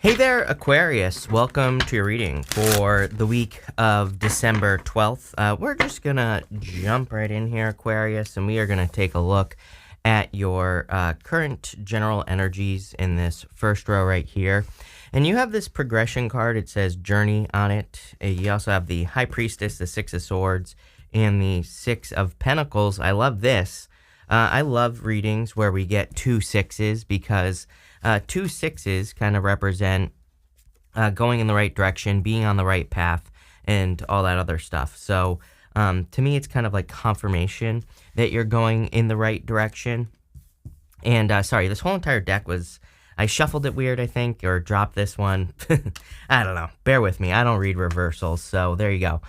Hey there, Aquarius. Welcome to your reading for the week of December 12th. We're just going to jump right in here, Aquarius, and we are going to take a look at your current general energies in this first row right here. And you have this progression card. It says Journey on it. You also have the High Priestess, the Six of Swords, and the Six of Pentacles. I love this. I love readings where we get two sixes because two sixes kind of represent going in the right direction, being on the right path, and all that other stuff. So to me, it's kind of like confirmation that you're going in the right direction. And sorry, this whole entire deck was, I shuffled it weird, I think, or dropped this one. I don't know. Bear with me. I don't read reversals, so there you go.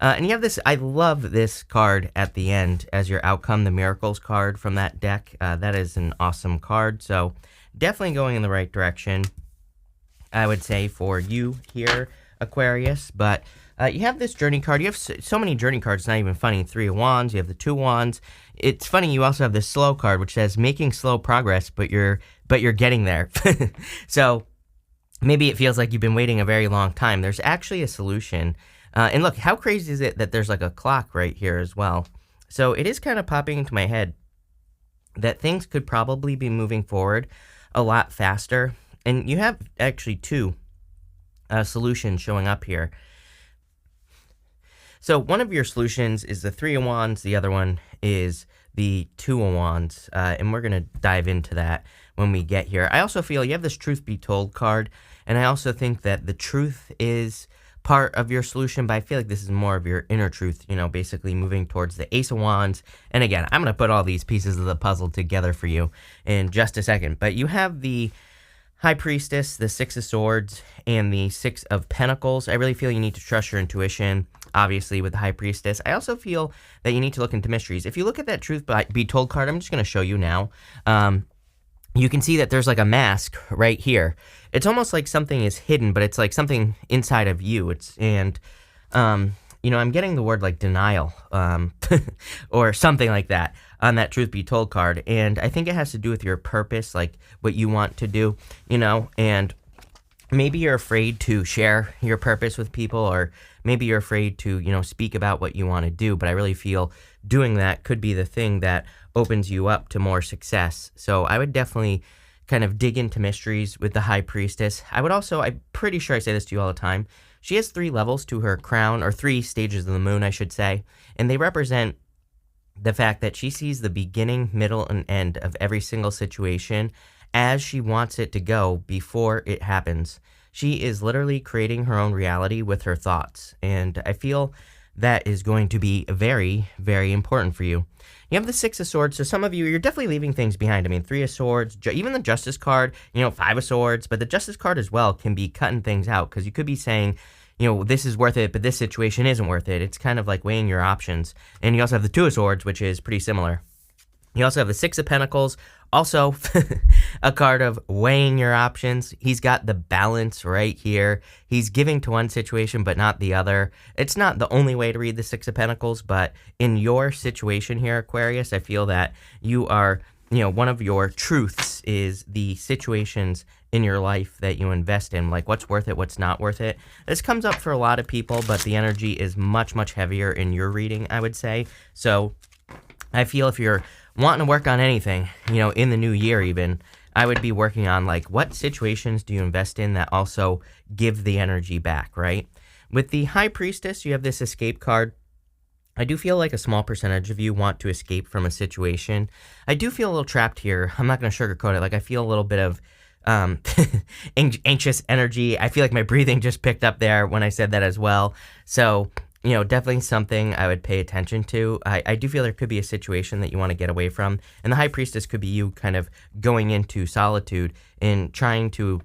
And you have this, I love this card at the end as your outcome, the Miracles card from that deck. That is an awesome card, so definitely going in the right direction, I would say, for you here, Aquarius. But you have this Journey card. You have so many Journey cards, it's not even funny. Three of Wands, you have the Two Wands. It's funny, you also have this Slow card, which says making slow progress, but you're getting there. So maybe it feels like you've been waiting a very long time. There's actually a solution. And look, how crazy is it that there's like a clock right here as well? So it is kind of popping into my head that things could probably be moving forward a lot faster. And you have actually two solutions showing up here. So one of your solutions is the Three of Wands. The other one is the Two of Wands. And we're going to dive into that when we get here. I also feel you have this Truth Be Told card. And I also think that the truth is part of your solution, but I feel like this is more of your inner truth, you know, basically moving towards the Ace of Wands. And again, I'm going to put all these pieces of the puzzle together for you in just a second. But you have the High Priestess, the Six of Swords, and the Six of Pentacles. I really feel you need to trust your intuition, obviously, with the High Priestess. I also feel that you need to look into mysteries. If you look at that Truth Be Told card, I'm just going to show you now. You can see that there's like a mask right here. It's almost like something is hidden, but it's like something inside of you. You know, I'm getting the word like denial, or something like that on that Truth Be Told card. And I think it has to do with your purpose, like what you want to do, you know, and maybe you're afraid to share your purpose with people, or maybe you're afraid to, you know, speak about what you want to do. But I really feel doing that could be the thing that opens you up to more success. So I would definitely kind of dig into mysteries with the High Priestess. I would also, I'm pretty sure I say this to you all the time, she has 3 levels to her crown, or 3 stages of the moon, I should say, and they represent the fact that she sees the beginning, middle, and end of every single situation as she wants it to go before it happens. She is literally creating her own reality with her thoughts, and I feel that is going to be very, very important for you. You have the Six of Swords, so some of you, you're definitely leaving things behind. I mean, Three of Swords, even the Justice card, you know, Five of Swords, but the Justice card as well can be cutting things out, because you could be saying, you know, this is worth it, but this situation isn't worth it. It's kind of like weighing your options. And you also have the Two of Swords, which is pretty similar. You also have the Six of Pentacles, also a card of weighing your options. He's got the balance right here. He's giving to one situation, but not the other. It's not the only way to read the Six of Pentacles, but in your situation here, Aquarius, I feel that you are, you know, one of your truths is the situations in your life that you invest in, like what's worth it, what's not worth it. This comes up for a lot of people, but the energy is much, much heavier in your reading, I would say. So I feel if you're wanting to work on anything, you know, in the new year even, I would be working on like what situations do you invest in that also give the energy back, right? With the High Priestess, you have this Escape card. I do feel like a small percentage of you want to escape from a situation. I do feel a little trapped here. I'm not going to sugarcoat it. Like I feel a little bit of anxious energy. I feel like my breathing just picked up there when I said that as well. So, you know, definitely something I would pay attention to. I do feel there could be a situation that you want to get away from. And the High Priestess could be you kind of going into solitude and trying to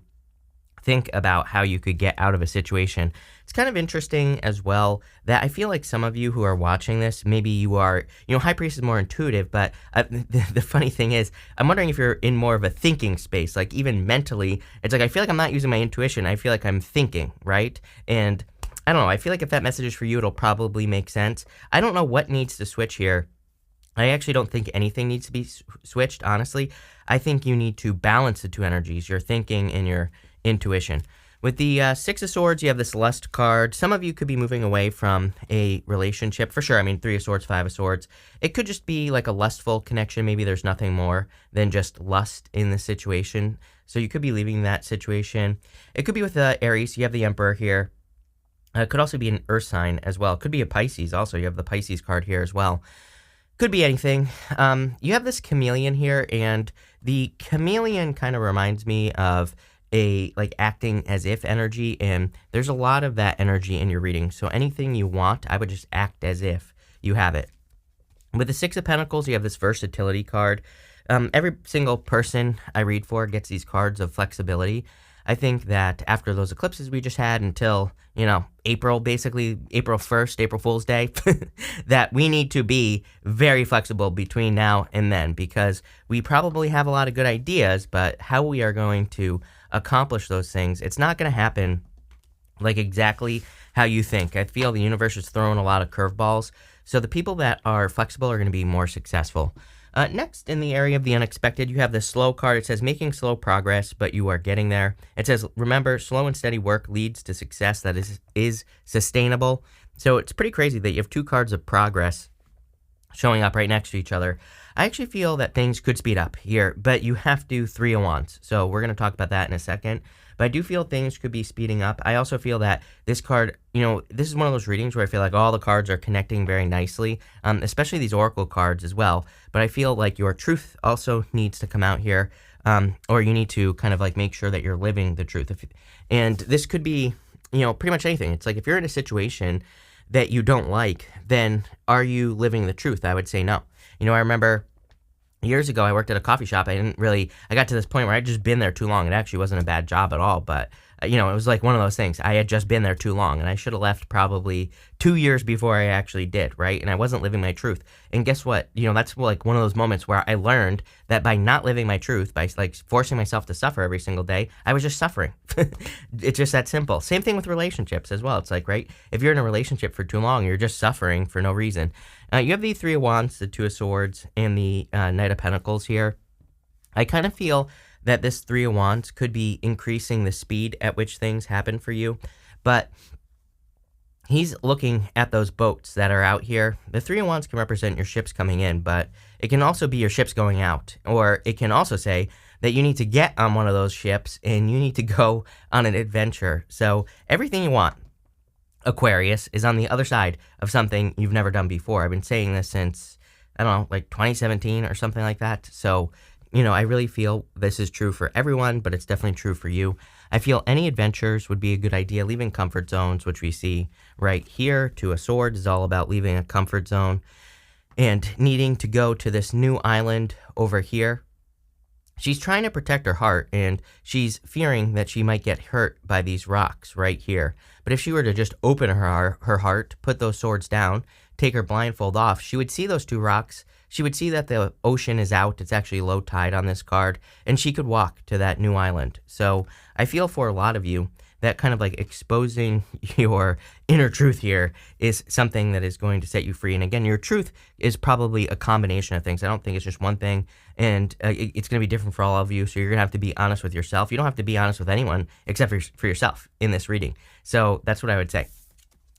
think about how you could get out of a situation. It's kind of interesting as well that I feel like some of you who are watching this, maybe you are, you know, High Priest is more intuitive, but the funny thing is, I'm wondering if you're in more of a thinking space, like even mentally, it's like I feel like I'm not using my intuition, I feel like I'm thinking, right? And I don't know, I feel like if that message is for you, it'll probably make sense. I don't know what needs to switch here. I actually don't think anything needs to be switched, honestly. I think you need to balance the two energies, your thinking and your intuition. With the Six of Swords, you have this lust card. Some of you could be moving away from a relationship, for sure. I mean, Three of Swords, Five of Swords. It could just be like a lustful connection. Maybe there's nothing more than just lust in the situation. So you could be leaving that situation. It could be with Aries. You have the Emperor here. It could also be an Earth sign as well. It could be a Pisces also. You have the Pisces card here as well. Could be anything. You have this chameleon here, and the chameleon kind of reminds me of a like acting as if energy, and there's a lot of that energy in your reading. So anything you want, I would just act as if you have it. With the Six of Pentacles, you have this versatility card. Every single person I read for gets these cards of flexibility. I think that after those eclipses we just had until, April, basically April 1st, April Fool's Day, that we need to be very flexible between now and then, because we probably have a lot of good ideas, but how we are going to accomplish those things, it's not going to happen like exactly how you think. I feel the universe is throwing a lot of curveballs, so the people that are flexible are going to be more successful. Next, in the area of the unexpected, you have the slow card. It says, making slow progress, but you are getting there. It says, remember, slow and steady work leads to success that is sustainable. So it's pretty crazy that you have two cards of progress showing up right next to each other. I actually feel that things could speed up here, but you have to Three of Wands. So we're going to talk about that in a second. But I do feel things could be speeding up. I also feel that this card, this is one of those readings where I feel like all the cards are connecting very nicely, especially these oracle cards as well. But I feel like your truth also needs to come out here, or you need to kind of like make sure that you're living the truth. And this could be, pretty much anything. It's like if you're in a situation that you don't like, then are you living the truth? I would say no. I remember years ago, I worked at a coffee shop. I got to this point where I'd just been there too long. It actually wasn't a bad job at all, but, it was like one of those things. I had just been there too long, and I should have left probably 2 years before I actually did, right? And I wasn't living my truth. And guess what? That's like one of those moments where I learned that by not living my truth, by like forcing myself to suffer every single day, I was just suffering. It's just that simple. Same thing with relationships as well. It's like, right? If you're in a relationship for too long, you're just suffering for no reason. You have the Three of Wands, the Two of Swords, and the Knight of Pentacles here. I kind of feel that this Three of Wands could be increasing the speed at which things happen for you, but he's looking at those boats that are out here. The Three of Wands can represent your ships coming in, but it can also be your ships going out, or it can also say that you need to get on one of those ships and you need to go on an adventure. So everything you want, Aquarius, is on the other side of something you've never done before. I've been saying this since, I don't know, like 2017 or something like that. So, I really feel this is true for everyone, but it's definitely true for you. I feel any adventures would be a good idea, leaving comfort zones, which we see right here. Two of Swords is all about leaving a comfort zone and needing to go to this new island over here. She's trying to protect her heart, and she's fearing that she might get hurt by these rocks right here. But if she were to just open her heart, put those swords down, take her blindfold off, she would see those two rocks. She would see that the ocean is out. It's actually low tide on this card, and she could walk to that new island. So I feel for a lot of you that kind of like exposing your inner truth here is something that is going to set you free. And again, your truth is probably a combination of things. I don't think it's just one thing, and it's going to be different for all of you. So you're going to have to be honest with yourself. You don't have to be honest with anyone except for yourself in this reading. So that's what I would say.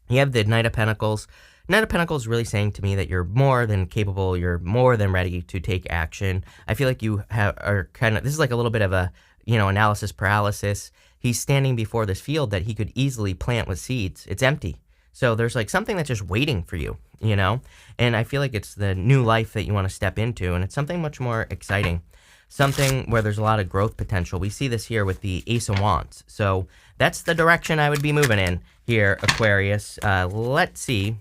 You have the Knight of Pentacles. Knight of Pentacles is really saying to me that you're more than capable, you're more than ready to take action. I feel like you are kind of, this is like a little bit of a, analysis paralysis. He's standing before this field that he could easily plant with seeds. It's empty. So there's like something that's just waiting for you, And I feel like it's the new life that you want to step into, and it's something much more exciting. Something where there's a lot of growth potential. We see this here with the Ace of Wands. So that's the direction I would be moving in here, Aquarius. Let's see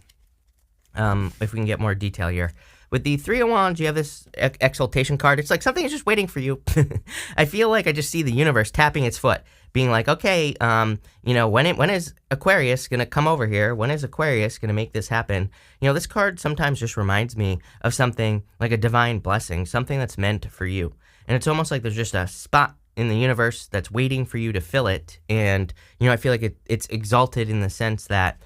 if we can get more detail here. With the Three of Wands, you have this exaltation card. It's like something is just waiting for you. I feel like I just see the universe tapping its foot, being like, okay, when is Aquarius going to come over here? When is Aquarius going to make this happen? This card sometimes just reminds me of something like a divine blessing, something that's meant for you. And it's almost like there's just a spot in the universe that's waiting for you to fill it. And, I feel like it's exalted in the sense that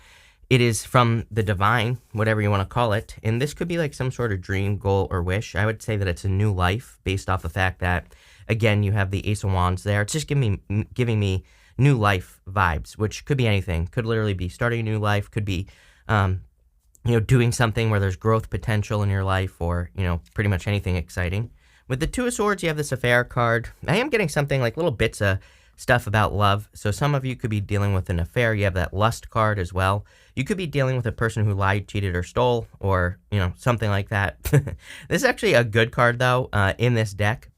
it is from the divine, whatever you want to call it. And this could be like some sort of dream, goal, or wish. I would say that it's a new life based off the fact that again, you have the Ace of Wands there. It's just giving me new life vibes, which could be anything. Could literally be starting a new life. Could be, doing something where there's growth potential in your life, or, pretty much anything exciting. With the Two of Swords, you have this Affair card. I am getting something like little bits of stuff about love. So some of you could be dealing with an affair. You have that Lust card as well. You could be dealing with a person who lied, cheated, or stole, or, something like that. This is actually a good card, though, in this deck.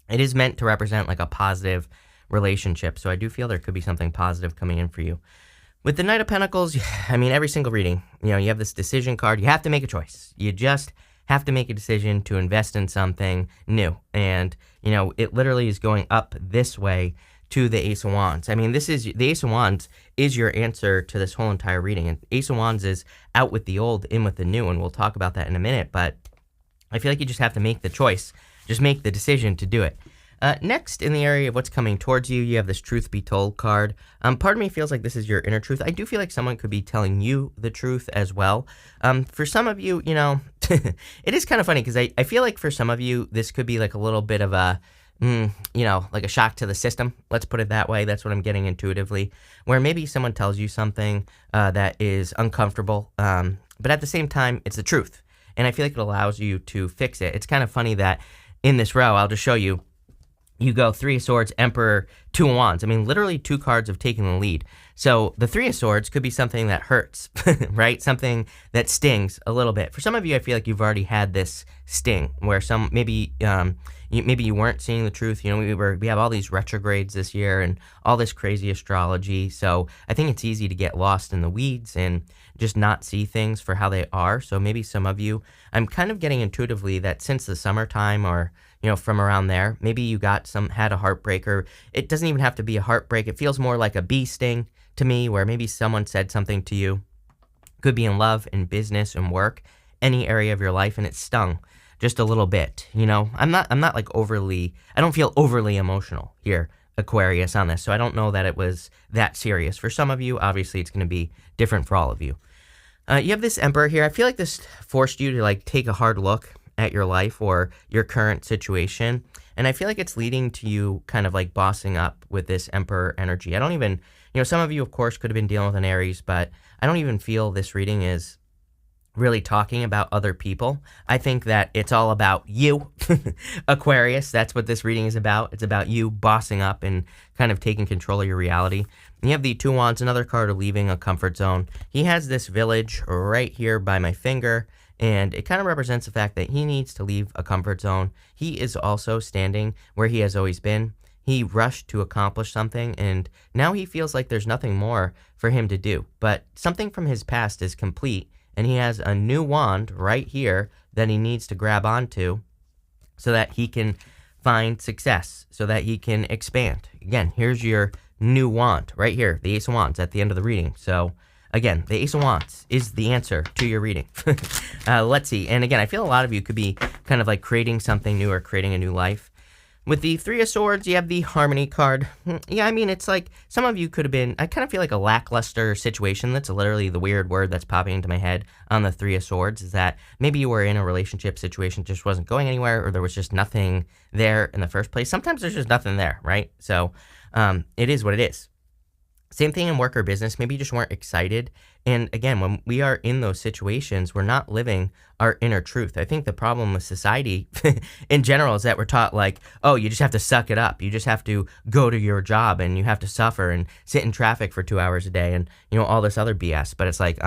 It is meant to represent like a positive relationship. So I do feel there could be something positive coming in for you. With the Knight of Pentacles, I mean, every single reading, you have this decision card. You have to make a choice. You just have to make a decision to invest in something new. And, it literally is going up this way to the Ace of Wands. I mean, the Ace of Wands is your answer to this whole entire reading. And Ace of Wands is out with the old, in with the new. And we'll talk about that in a minute. But I feel like you just have to make the choice. Just make the decision to do it. Next, in the area of what's coming towards you, you have this Truth Be Told card. Part of me feels like this is your inner truth. I do feel like someone could be telling you the truth as well. For some of you, it is kind of funny because I feel like for some of you, this could be like a little bit of a, like a shock to the system. Let's put it that way. That's what I'm getting intuitively. Where maybe someone tells you something that is uncomfortable, but at the same time, it's the truth. And I feel like it allows you to fix it. It's kind of funny that in this row, I'll just show you, you go Three of Swords, Emperor, Two of Wands. I mean, literally two cards have taken the lead. So the Three of Swords could be something that hurts, right? Something that stings a little bit. For some of you, I feel like you've already had this sting where maybe you weren't seeing the truth. We have all these retrogrades this year and all this crazy astrology. So I think it's easy to get lost in the weeds and just not see things for how they are. So maybe some of you, I'm kind of getting intuitively that since the summertime or from around there, maybe you had a heartbreak, or it doesn't even have to be a heartbreak. It feels more like a bee sting to me, where maybe someone said something to you. Could be in love, in business, in work, any area of your life, and it stung just a little bit. I'm not like I don't feel overly emotional here, Aquarius, on this. So I don't know that it was that serious. For some of you, obviously it's going to be different for all of you. You have this Emperor here. I feel like this forced you to like take a hard look at your life or your current situation. And I feel like it's leading to you kind of like bossing up with this Emperor energy. I don't even, some of you, of course, could have been dealing with an Aries, but I don't even feel this reading is really talking about other people. I think that it's all about you, Aquarius. That's what this reading is about. It's about you bossing up and kind of taking control of your reality. And you have the Two of Wands, another card of leaving a comfort zone. He has this village right here by my finger, and it kind of represents the fact that he needs to leave a comfort zone. He is also standing where he has always been. He rushed to accomplish something, and now he feels like there's nothing more for him to do. But something from his past is complete, and he has a new wand right here that he needs to grab onto so that he can find success, so that he can expand. Again, here's your new wand right here, the Ace of Wands at the end of the reading. So again, the Ace of Wands is the answer to your reading. Let's see. And again, I feel a lot of you could be kind of like creating something new or creating a new life. With the Three of Swords, you have the Harmony card. Yeah, I mean, it's like some of you could have been, I kind of feel like a lackluster situation. That's literally the weird word that's popping into my head on the Three of Swords, is that maybe you were in a relationship situation, just wasn't going anywhere, or there was just nothing there in the first place. Sometimes there's just nothing there, right? So it is what it is. Same thing in work or business. Maybe you just weren't excited. And again, when we are in those situations, we're not living our inner truth. I think the problem with society in general is that we're taught like, oh, you just have to suck it up. You just have to go to your job and you have to suffer and sit in traffic for 2 hours a day and, all this other BS. But it's like,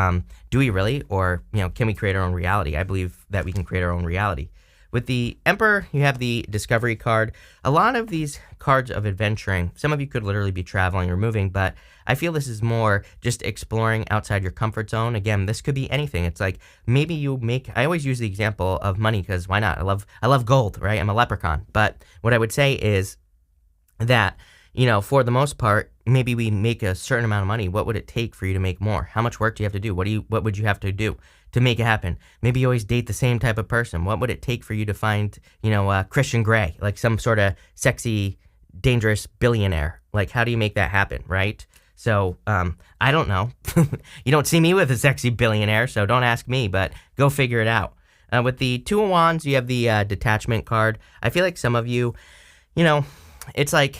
do we really? Or, can we create our own reality? I believe that we can create our own reality. With the Emperor, you have the Discovery card. A lot of these cards of adventuring, some of you could literally be traveling or moving, but I feel this is more just exploring outside your comfort zone. Again, this could be anything. It's like maybe I always use the example of money because why not? I love gold, right? I'm a leprechaun. But what I would say is that, for the most part, maybe we make a certain amount of money. What would it take for you to make more? How much work do you have to do? What would you have to do to make it happen? Maybe you always date the same type of person. What would it take for you to find, Christian Grey, like some sort of sexy, dangerous billionaire? Like, how do you make that happen, right? So, I don't know. You don't see me with a sexy billionaire, so don't ask me, but go figure it out. With the Two of Wands, you have the Detachment card. I feel like some of you, you know, it's like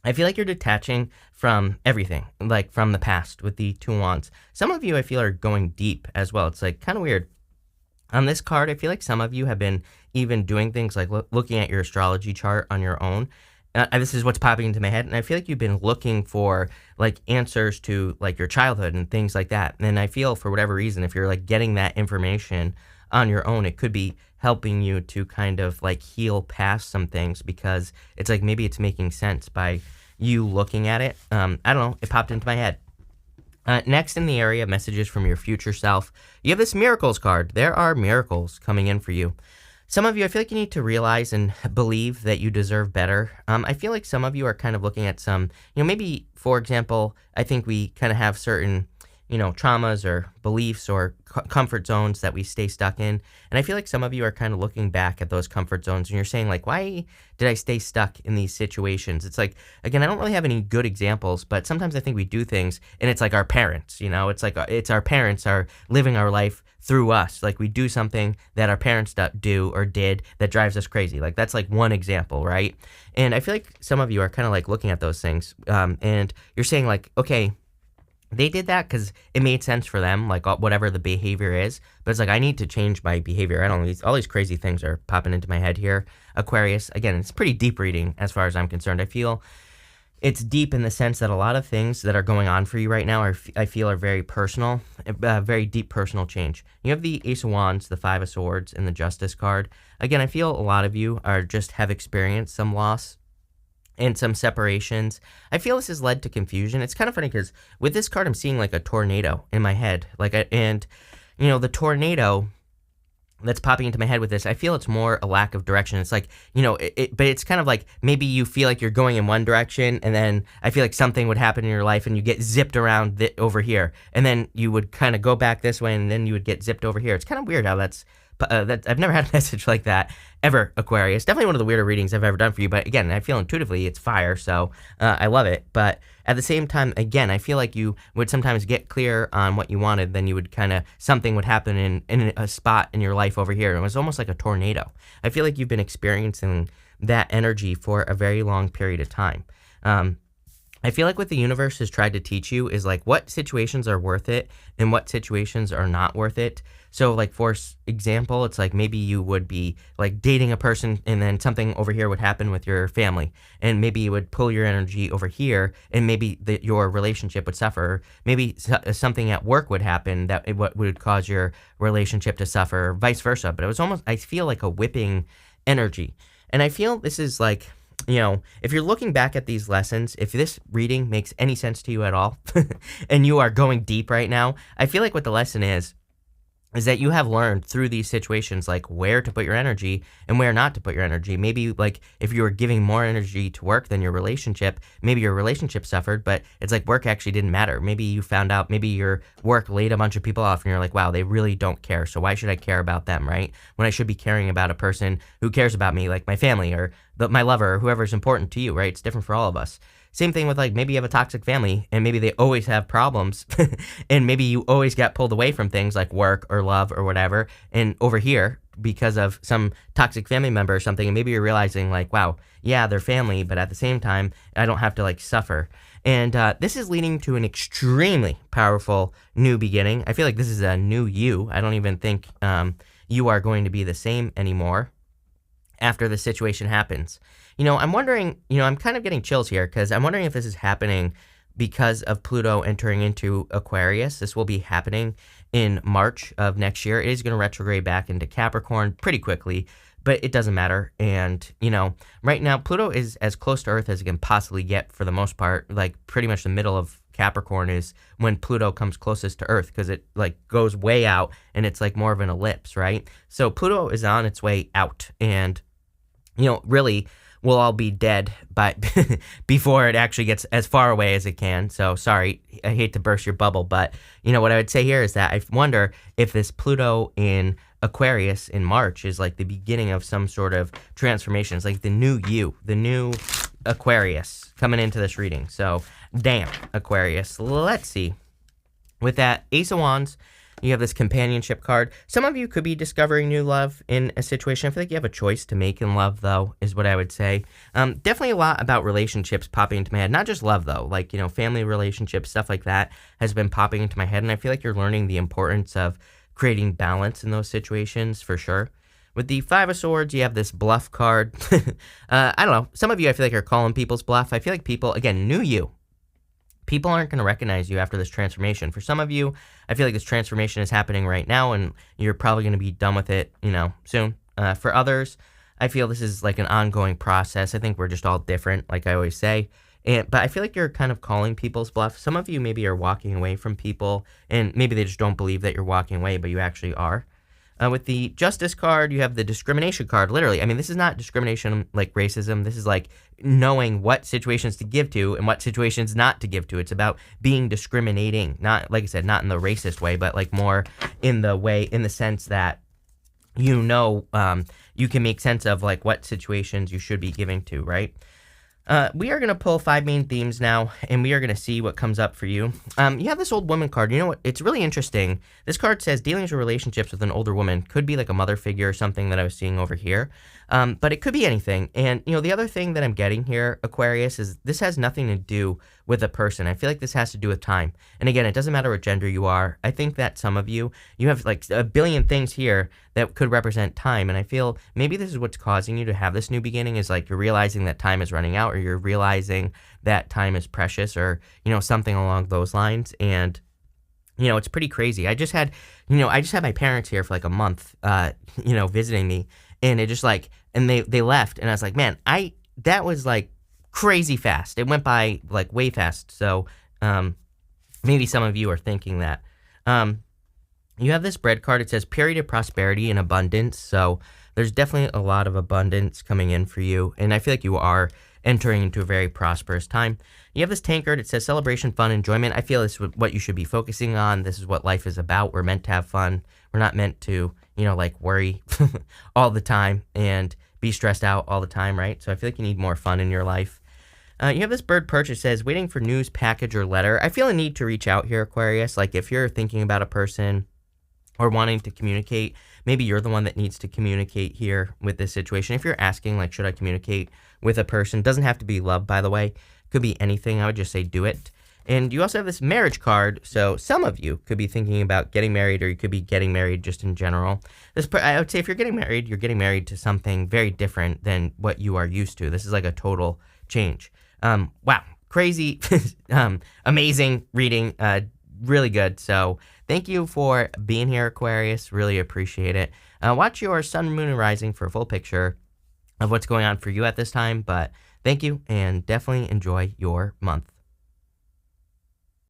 I feel like you're detaching from everything, like from the past with the Two of Wands. Some of you I feel are going deep as well. It's like kind of weird. On this card, I feel like some of you have been even doing things like looking at your astrology chart on your own. This is what's popping into my head, and I feel like you've been looking for like answers to like your childhood and things like that. And I feel for whatever reason, if you're like getting that information on your own, it could be helping you to kind of like heal past some things because it's like maybe it's making sense by you looking at it. I don't know. It popped into my head. Next in the area, messages from your future self. You have this miracles card. There are miracles coming in for you. Some of you, I feel like you need to realize and believe that you deserve better. I feel like some of you are kind of looking at some, maybe, for example, I think we kind of have certain, traumas or beliefs or comfort zones that we stay stuck in. And I feel like some of you are kind of looking back at those comfort zones and you're saying like, why did I stay stuck in these situations? It's like, again, I don't really have any good examples, but sometimes I think we do things and it's like our parents, it's like, it's our parents are living our life through us. Like we do something that our parents do or did that drives us crazy. Like that's like one example, right? And I feel like some of you are kind of like looking at those things and you're saying like, okay, they did that because it made sense for them, like whatever the behavior is. But it's like, I need to change my behavior. I don't know, all these crazy things are popping into my head here. Aquarius, again, it's pretty deep reading as far as I'm concerned. I feel it's deep in the sense that a lot of things that are going on for you right now I feel are very personal, very deep personal change. You have the Ace of Wands, the Five of Swords, and the Justice card. Again, I feel a lot of you are just have experienced some loss and some separations. I feel this has led to confusion. It's kind of funny because with this card, I'm seeing like a tornado in my head. The tornado that's popping into my head with this, I feel it's more a lack of direction. It's like, but it's kind of like maybe you feel like you're going in one direction and then I feel like something would happen in your life and you get zipped around over here. And then you would kind of go back this way and then you would get zipped over here. It's kind of weird how that's I've never had a message like that ever, Aquarius. Definitely one of the weirder readings I've ever done for you. But again, I feel intuitively it's fire, so I love it. But at the same time, again, I feel like you would sometimes get clear on what you wanted, then you would something would happen in a spot in your life over here. It was almost like a tornado. I feel like you've been experiencing that energy for a very long period of time. I feel like what the universe has tried to teach you is like what situations are worth it and what situations are not worth it. So like for example, it's like maybe you would be like dating a person and then something over here would happen with your family and maybe you would pull your energy over here and maybe your relationship would suffer. Maybe something at work would happen that would cause your relationship to suffer, vice versa. But it was almost, I feel like a whipping energy. And I feel this is like, if you're looking back at these lessons, if this reading makes any sense to you at all, and you are going deep right now, I feel like what the lesson is that you have learned through these situations, like where to put your energy and where not to put your energy. Maybe like if you were giving more energy to work than your relationship, maybe your relationship suffered, but it's like work actually didn't matter. Maybe you found out, maybe your work laid a bunch of people off and you're like, wow, they really don't care. So why should I care about them, right? When I should be caring about a person who cares about me, like my family or my lover or whoever's important to you, right? It's different for all of us. Same thing with like maybe you have a toxic family and maybe they always have problems and maybe you always get pulled away from things like work or love or whatever. And over here, because of some toxic family member or something, and maybe you're realizing like, wow, yeah, they're family, but at the same time, I don't have to like suffer. And this is leading to an extremely powerful new beginning. I feel like this is a new you. I don't even think you are going to be the same anymore after the situation happens. I'm wondering, I'm kind of getting chills here because I'm wondering if this is happening because of Pluto entering into Aquarius. This will be happening in March of next year. It is going to retrograde back into Capricorn pretty quickly, but it doesn't matter. And, right now Pluto is as close to Earth as it can possibly get for the most part. Like pretty much the middle of Capricorn is when Pluto comes closest to Earth because it like goes way out and it's like more of an ellipse, right? So Pluto is on its way out and, really we'll all be dead before it actually gets as far away as it can. So sorry, I hate to burst your bubble, but what I would say here is that I wonder if this Pluto in Aquarius in March is like the beginning of some sort of transformation. It's like the new you, the new Aquarius coming into this reading. So damn, Aquarius. Let's see. With that Ace of Wands, You have this companionship card. Some of you could be discovering new love in a situation. I feel like you have a choice to make in love, though, is what I would say. Definitely a lot about relationships popping into my head. Not just love, though. Like, family relationships, stuff like that has been popping into my head. And I feel like you're learning the importance of creating balance in those situations, for sure. With the Five of Swords, you have this bluff card. I don't know. Some of you, I feel like, are calling people's bluff. I feel like people, again, new you. People aren't going to recognize you after this transformation. For some of you, I feel like this transformation is happening right now, and you're probably going to be done with it, soon. For others, I feel this is like an ongoing process. I think we're just all different, like I always say. But I feel like you're kind of calling people's bluff. Some of you maybe are walking away from people, and maybe they just don't believe that you're walking away, but you actually are. With the Justice card, you have the discrimination card. Literally, I mean, this is not discrimination like racism. This is like knowing what situations to give to and what situations not to give to. It's about being discriminating, not, like I said, not in the racist way, but like more in the sense that you can make sense of like what situations you should be giving to, right? We are going to pull 5 main themes now, and we are going to see what comes up for you. You have this old woman card. You know what? It's really interesting. This card says dealings or relationships with an older woman. Could be like a mother figure or something that I was seeing over here. But it could be anything. And, the other thing that I'm getting here, Aquarius, is this has nothing to do with a person. I feel like this has to do with time. And again, it doesn't matter what gender you are. I think that some of you have like a billion things here that could represent time. And I feel maybe this is what's causing you to have this new beginning, is like you're realizing that time is running out, or you're realizing that time is precious, or, something along those lines. And, it's pretty crazy. I just had my parents here for like a month, visiting me, and it just like, and they left, and I was like, man, that was like crazy fast. It went by like way fast. So, maybe some of you are thinking that. You have this bread card. It says period of prosperity and abundance. So there's definitely a lot of abundance coming in for you. And I feel like you are entering into a very prosperous time. You have this tankard. It says celebration, fun, enjoyment. I feel this is what you should be focusing on. This is what life is about. We're meant to have fun. We're not meant to, like worry all the time and be stressed out all the time, right? So I feel like you need more fun in your life. You have this bird perch. It says waiting for news, package, or letter. I feel a need to reach out here, Aquarius. Like if you're thinking about a person or wanting to communicate, maybe you're the one that needs to communicate here with this situation. If you're asking, like, should I communicate with a person? Doesn't have to be love, by the way. Could be anything. I would just say do it. And you also have this marriage card. So some of you could be thinking about getting married, or you could be getting married just in general. I would say if you're getting married to something very different than what you are used to. This is like a total change. Wow. Crazy, amazing reading. Really good. So thank you for being here, Aquarius. Really appreciate it. Watch your sun, moon, and rising for a full picture of what's going on for you at this time. But thank you, and definitely enjoy your month.